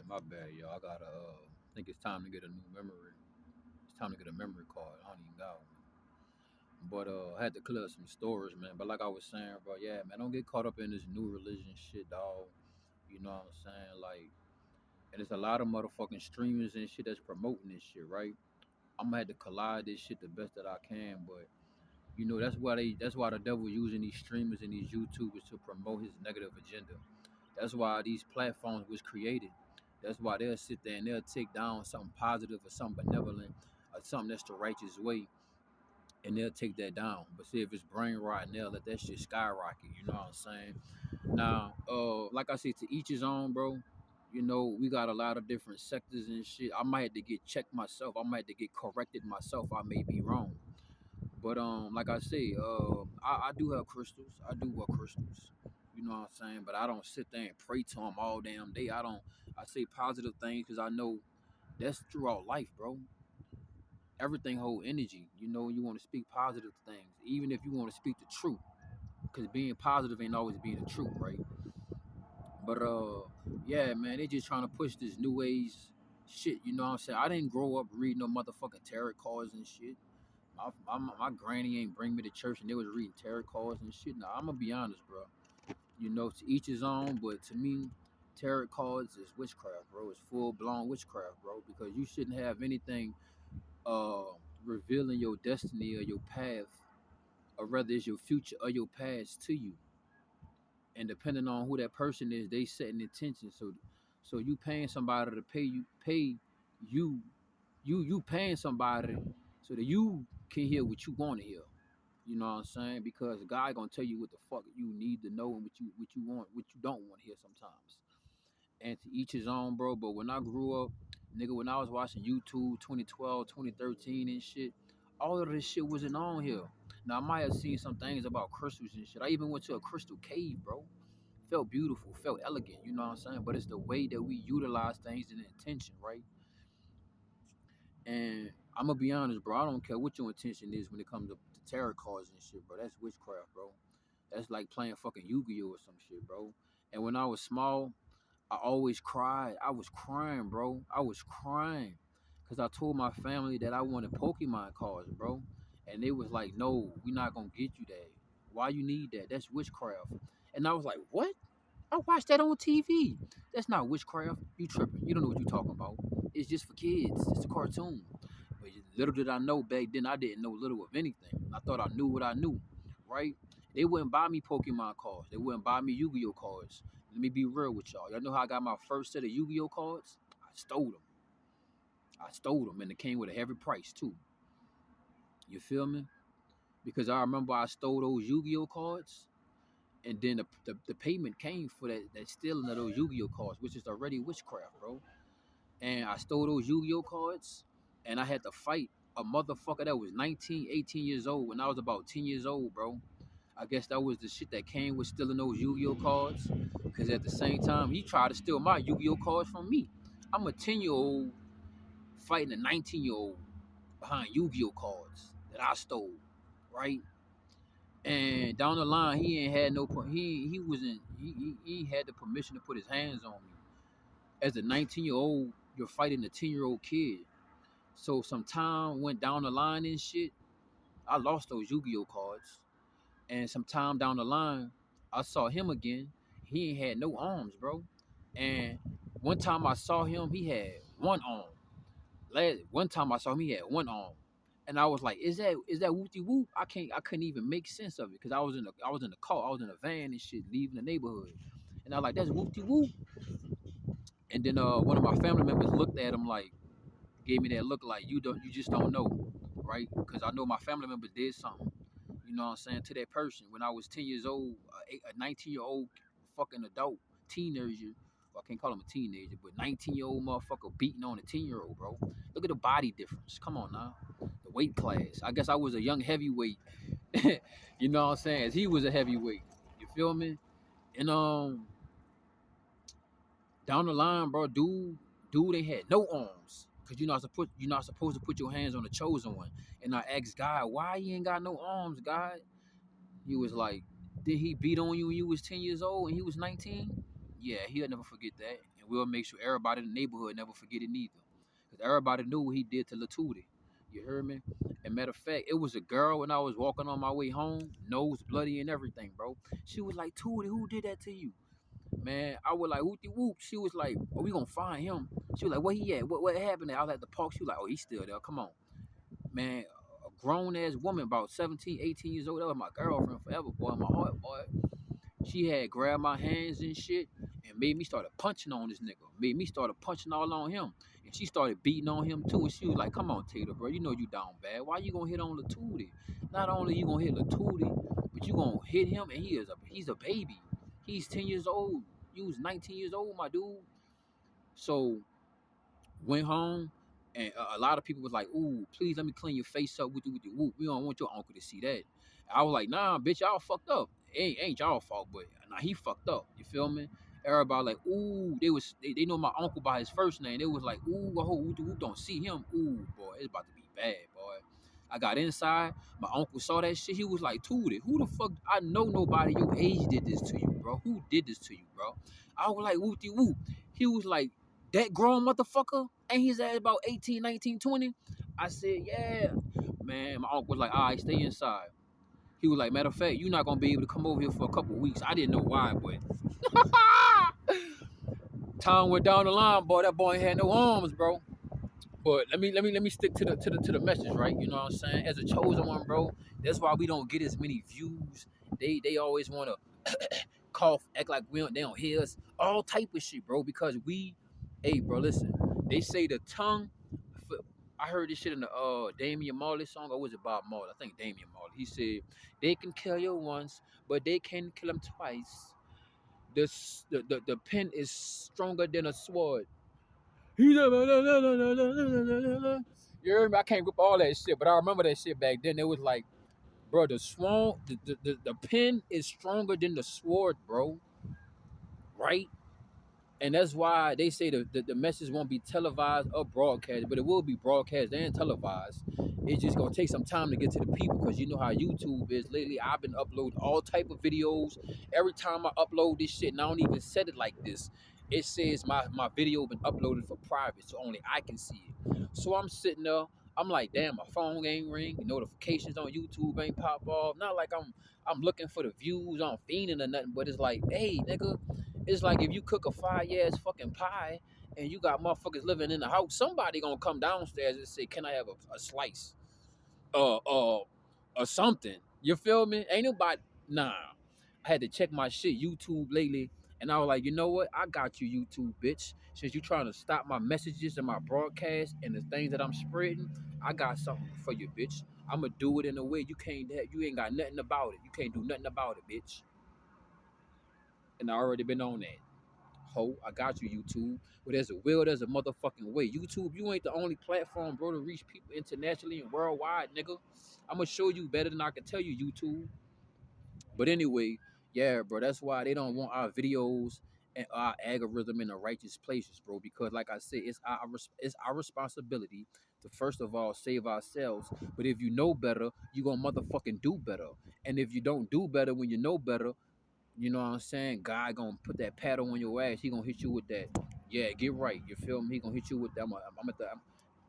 my bad, yo. I gotta. I think it's time to get a new memory. It's time to get a memory card. I don't even got one. But I had to clear some storage, man. But like I was saying, bro, yeah, man, don't get caught up in this new religion shit, dog. You know what I'm saying? Like, and there's a lot of motherfucking streamers and shit that's promoting this shit, right? I'm gonna have to collide this shit the best that I can, but that's why the devil using these streamers and these YouTubers to promote his negative agenda. That's why these platforms was created. That's why they'll sit there and they'll take down something positive or something benevolent or something that's the righteous way, and they'll take that down. But see, if it's brain rot, they'll let that shit skyrocket. You know what I'm saying? Now, like I said, to each his own, bro. You know, we got a lot of different sectors and shit. I might have to get checked myself. I might have to get corrected myself. I may be wrong. But like I say, I do have crystals. I do wear crystals. You know what I'm saying? But I don't sit there and pray to them all damn day. I don't. I say positive things because I know that's throughout life, bro. Everything hold energy. You know, you want to speak positive things, even if you want to speak the truth. Because being positive ain't always being the truth, right? But yeah, man, they just trying to push this new age shit. You know what I'm saying? I didn't grow up reading no motherfucking tarot cards and shit. My granny ain't bring me to church and they was reading tarot cards and shit. Now I'm gonna be honest, bro. You know, to each his own, but to me, tarot cards is witchcraft, bro. It's full blown witchcraft, bro. Because you shouldn't have anything uh revealing your destiny or your path, or rather it's your future or your past to you. And depending on who that person is, they setting intention. So you paying somebody to pay you you paying somebody so that you can hear what you want to hear. You know what I'm saying? Because God gonna tell you what the fuck you need to know and what you want, what you don't want to hear sometimes. And to each his own, bro. But when I grew up, nigga, when I was watching YouTube 2012, 2013 and shit, all of this shit wasn't on here. Now I might have seen some things about crystals and shit. I even went to a crystal cave, bro. Felt beautiful, felt elegant, you know what I'm saying? But it's the way that we utilize things and the intention, right? And I'm gonna be honest, bro. I don't care what your intention is when it comes to tarot cards and shit, bro. That's witchcraft, bro. That's like playing fucking Yu-Gi-Oh or some shit, bro. And when I was small, I always cried. I was crying, bro. I was crying because I told my family that I wanted Pokemon cards, bro. And they was like, "No, we're not gonna get you that. Why you need that? That's witchcraft." And I was like, "What? I watched that on TV. That's not witchcraft. You tripping. You don't know what you're talking about. It's just for kids. It's a cartoon." But little did I know back then, I didn't know little of anything. I thought I knew what I knew, right? They wouldn't buy me Pokemon cards. They wouldn't buy me Yu-Gi-Oh cards. Let me be real with y'all. Y'all know how I got my first set of Yu-Gi-Oh cards? I stole them. I stole them, and it came with a heavy price too. You feel me? Because I remember I stole those Yu-Gi-Oh cards, and then the payment came for that stealing of those Yu-Gi-Oh cards, which is already witchcraft, bro. And I stole those Yu-Gi-Oh cards, and I had to fight a motherfucker that was 19, 18 years old when I was about 10 years old, bro. I guess that was the shit that came with stealing those Yu-Gi-Oh cards. Because at the same time, he tried to steal my Yu-Gi-Oh cards from me. I'm a 10-year-old fighting a 19-year-old behind Yu-Gi-Oh cards that I stole, right? And down the line, he ain't had no he wasn't he had the permission to put his hands on me. As a 19-year-old, you're fighting a 10-year-old kid. So some time went down the line and shit. I lost those Yu-Gi-Oh cards. And some time down the line, I saw him again. He ain't had no arms, bro. And one time I saw him, he had one arm. One time I saw him, he had one arm. And I was like, is that whoopty whoop? I couldn't even make sense of it because I was in the car, I was in a van and shit, leaving the neighborhood. And I was like, that's whoopty whoop. And then one of my family members looked at him like, gave me that look like you just don't know, right? Because I know my family member did something, you know what I'm saying, to that person when I was 10 years old, a 19-year-old fucking adult teenager. Well, I can't call him a teenager, but 19-year-old motherfucker beating on a 10-year-old, bro. Look at the body difference. Come on now, the weight class. I guess I was a young heavyweight, you know what I'm saying? As he was a heavyweight. You feel me? And down the line, bro, dude ain't had no arms. Cause you're not supposed to put your hands on the chosen one. And I asked God, why he ain't got no arms, God? He was like, did he beat on you when you was 10 years old and he was 19? Yeah, he'll never forget that. and we'll make sure everybody in the neighborhood never forget it neither. Because everybody knew what he did to Latootie. You heard me? And matter of fact, it was a girl when I was walking on my way home, nose bloody and everything, bro. She was like, Tootie, who did that to you? Man, I was like, whoopty whoop. She was like, oh, we gonna find him. She was like, where he at? What happened? I was at the park. She was like, oh, he's still there. Come on. Man, a grown ass woman, about 17, 18 years old. That was my girlfriend forever, boy. My heart, boy. She had grabbed my hands and shit and made me start punching on this nigga. Made me start punching all on him. And she started beating on him too. And she was like, come on, Taylor, bro. You know you down bad. Why you gonna hit on Latootie? Not only you gonna hit Latootie, but you gonna hit him and he's a baby. He's 10 years old. You was 19 years old, my dude. So went home, and a lot of people was like, "Ooh, please let me clean your face up with the whoop. We don't want your uncle to see that." I was like, "Nah, bitch, y'all fucked up. Ain't y'all fault, but nah, he fucked up. You feel me?" Everybody like, "Ooh," they know my uncle by his first name. They was like, "Ooh, I hope whoop don't see him. Ooh, boy, it's about to be bad, boy." I got inside. My uncle saw that shit. He was like, Tootie, who the fuck? I know nobody your age did this to you, bro. Who did this to you, bro? I was like, whoopty whoop. He was like, that grown motherfucker? Ain't his ass about 18, 19, 20? I said, yeah. Man, my uncle was like, all right, stay inside. He was like, matter of fact, you're not going to be able to come over here for a couple of weeks. I didn't know why, but time went down the line, boy. That boy ain't had no arms, bro. But let me stick to the message, right? You know what I'm saying? As a chosen one, bro, that's why we don't get as many views. They always want to cough, act like they don't hear us, all type of shit, bro. Because hey, bro, listen. They say the tongue. I heard this shit in the Damian Marley song, or was it Bob Marley? I think Damian Marley. He said they can kill you once, but they can kill them twice. The pen is stronger than a sword. You heard me? I can't grip all that shit, but I remember that shit back then. It was like, bro, the pen is stronger than the sword, bro. Right? And that's why they say the message won't be televised or broadcast, but it will be broadcast and televised. It's just gonna take some time to get to the people, because you know how YouTube is. Lately, I've been uploading all type of videos. Every time I upload this shit, and I don't even set it like this, it says my video been uploaded for private, so only I can see it. So I'm sitting there, I'm like, damn, my phone ain't ring, notifications on YouTube ain't pop off. Not like I'm looking for the views, I'm fiending or nothing, but it's like, hey, nigga. It's like if you cook a fire-ass fucking pie and you got motherfuckers living in the house, somebody gonna come downstairs and say, "Can I have a slice?" Uh, uh, or something. You feel me? Ain't nobody. Nah. I had to check my shit YouTube lately, and I was like, you know what? I got you, YouTube bitch. Since you trying to stop my messages and my broadcast and the things that I'm spreading, I got something for you, bitch. I'ma do it in a way you can't. You ain't got nothing about it. You can't do nothing about it, bitch. And I already been on that. Ho, I got you, YouTube. Well, there's a will, there's a motherfucking way. YouTube, you ain't the only platform, bro, to reach people internationally and worldwide, nigga. I'm gonna show you better than I can tell you, YouTube. But anyway, yeah, bro, that's why they don't want our videos and our algorithm in the righteous places, bro. Because, like I said, it's our responsibility to first of all save ourselves. But if you know better, you gonna motherfucking do better. And if you don't do better when you know better, you know what I'm saying? God gonna put that paddle on your ass. He gonna hit you with that. Yeah, get right. You feel me? He gonna hit you with that. I'm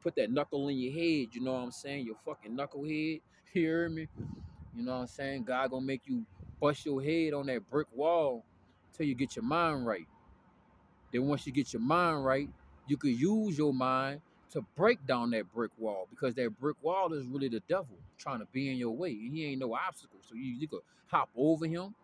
put that knuckle in your head. You know what I'm saying? Your fucking knucklehead. You hear me? You know what I'm saying? God gonna make you bust your head on that brick wall till you get your mind right. Then once you get your mind right, you could use your mind to break down that brick wall, because that brick wall is really the devil trying to be in your way. And he ain't no obstacle. So you could hop over him.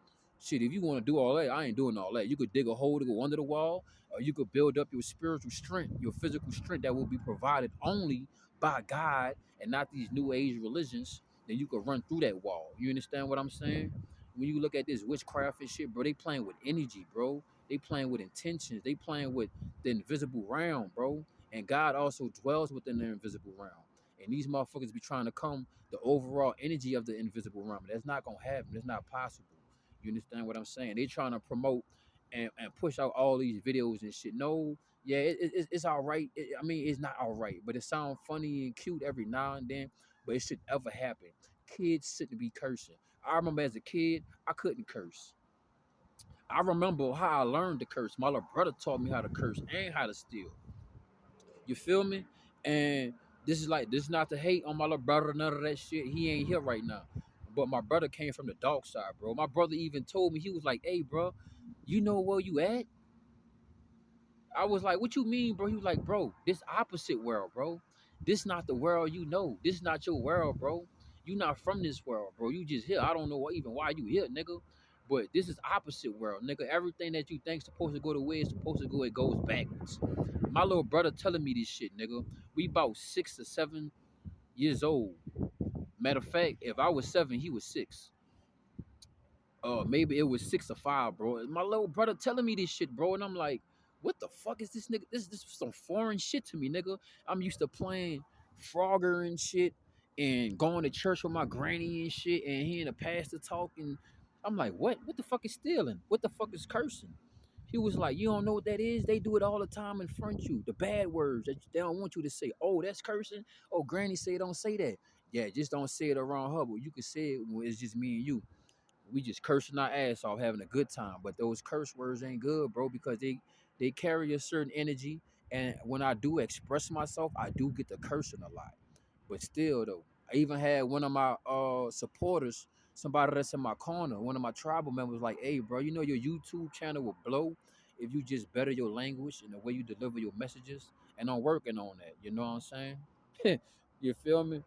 Shit, if you want to do all that, I ain't doing all that. You could dig a hole to go under the wall, or you could build up your spiritual strength, your physical strength that will be provided only by God and not these new age religions. Then you could run through that wall. You understand what I'm saying? When you look at this witchcraft and shit, bro, they playing with energy, bro. They playing with intentions. They playing with the invisible realm, bro. And God also dwells within the invisible realm. And these motherfuckers be trying to come the overall energy of the invisible realm. That's not gonna happen. It's not possible. You understand what I'm saying? They trying to promote and push out all these videos and shit. No, yeah, it's all right. I mean, it's not all right, but it sounds funny and cute every now and then. But it should ever happen. Kids shouldn't be cursing. I remember as a kid, I couldn't curse. I remember how I learned to curse. My little brother taught me how to curse and how to steal. You feel me? And this is not to hate on my little brother, none of that shit. He ain't here right now. But my brother came from the dark side, bro. My brother even told me, he was like, "Hey, bro, you know where you at?" I was like, "What you mean, bro?" He was like, "Bro, this opposite world, bro. This not the world you know. This not your world, bro. You not from this world, bro. You just here. I don't know even why you here, nigga. But this is opposite world, nigga. Everything that you think's supposed to go the way it's supposed to go, it goes backwards." My little brother telling me this shit, nigga. We about 6 or 7 years old. Matter of fact, if I was 7, he was 6. Maybe it was 6 or 5, bro. My little brother telling me this shit, bro, and I'm like, what the fuck is this nigga? This is some foreign shit to me, nigga. I'm used to playing Frogger and shit and going to church with my granny and shit and hearing the pastor talking. I'm like, what? What the fuck is stealing? What the fuck is cursing? He was like, you don't know what that is? They do it all the time in front of you. The bad words that they don't want you to say. Oh, that's cursing. Oh, granny say don't say that. Yeah, just don't say it around her. But you can say it when it's just me and you. We just cursing our ass off, having a good time. But those curse words ain't good, bro, because they carry a certain energy. And when I do express myself, I do get to cursing a lot. But still, though, I even had one of my supporters, somebody that's in my corner, one of my tribal members, like, "Hey, bro, you know your YouTube channel will blow if you just better your language and the way you deliver your messages." And I'm working on that. You know what I'm saying? You feel me?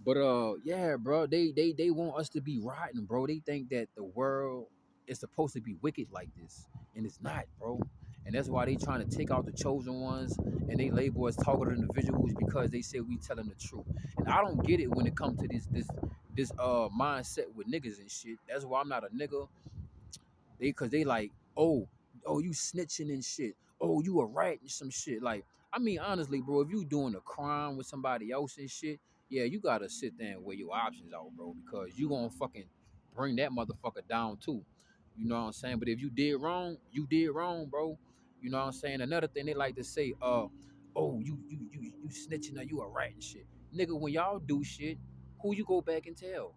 But yeah, bro, they want us to be rotten, bro. They think that the world is supposed to be wicked like this, and it's not, bro. And that's why they trying to take out the chosen ones, and they label us targeted individuals because they say we tell them the truth. And I don't get it when it comes to this mindset with niggas and shit. That's why I'm not a nigga. Cause they like, oh, you snitching and shit. Oh, you a rat and some shit. Like, I mean, honestly, bro, if you doing a crime with somebody else and shit, yeah, you gotta sit there and weigh your options out, bro, because you gonna fucking bring that motherfucker down too. You know what I'm saying? But if you did wrong, you did wrong, bro. You know what I'm saying? Another thing they like to say, oh, you snitching or you a rat and shit. Nigga, when y'all do shit, who you go back and tell?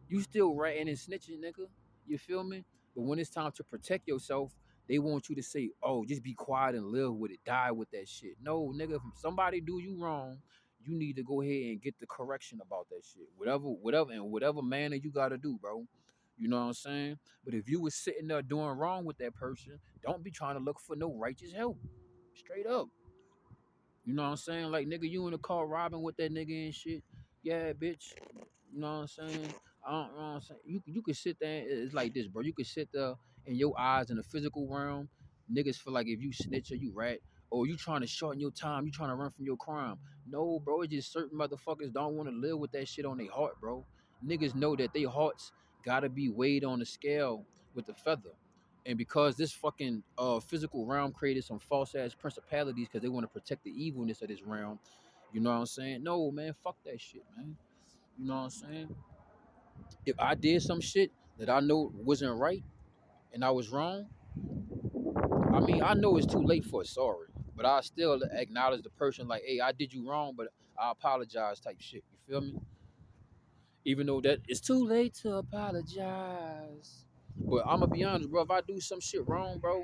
You still ratting and snitching, nigga. You feel me? But when it's time to protect yourself, they want you to say, "Oh, just be quiet and live with it. Die with that shit." No, nigga. If somebody do you wrong, you need to go ahead and get the correction about that shit. In whatever manner you gotta do, bro. You know what I'm saying? But if you was sitting there doing wrong with that person, don't be trying to look for no righteous help. Straight up. You know what I'm saying? Like, nigga, you in the car robbing with that nigga and shit. Yeah, bitch. You know what I'm saying? I don't know what I'm saying. You could sit there. It's like this, bro. You could sit there in your eyes in the physical realm. Niggas feel like if you snitch or you rat or you trying to shorten your time, you trying to run from your crime. No, bro. It's just certain motherfuckers don't want to live with that shit on their heart, bro. Niggas know that their hearts gotta be weighed on the scale with the feather. And because this fucking physical realm created some false ass principalities because they want to protect the evilness of this realm, you know what I'm saying? No, man, fuck that shit, man. You know what I'm saying? If I did some shit that I know wasn't right and I was wrong, I mean, I know it's too late for a sorry, but I still acknowledge the person like, hey, I did you wrong, but I apologize type shit. You feel me? Even though that it's too late to apologize. But I'm gonna be honest, bro. If I do some shit wrong, bro,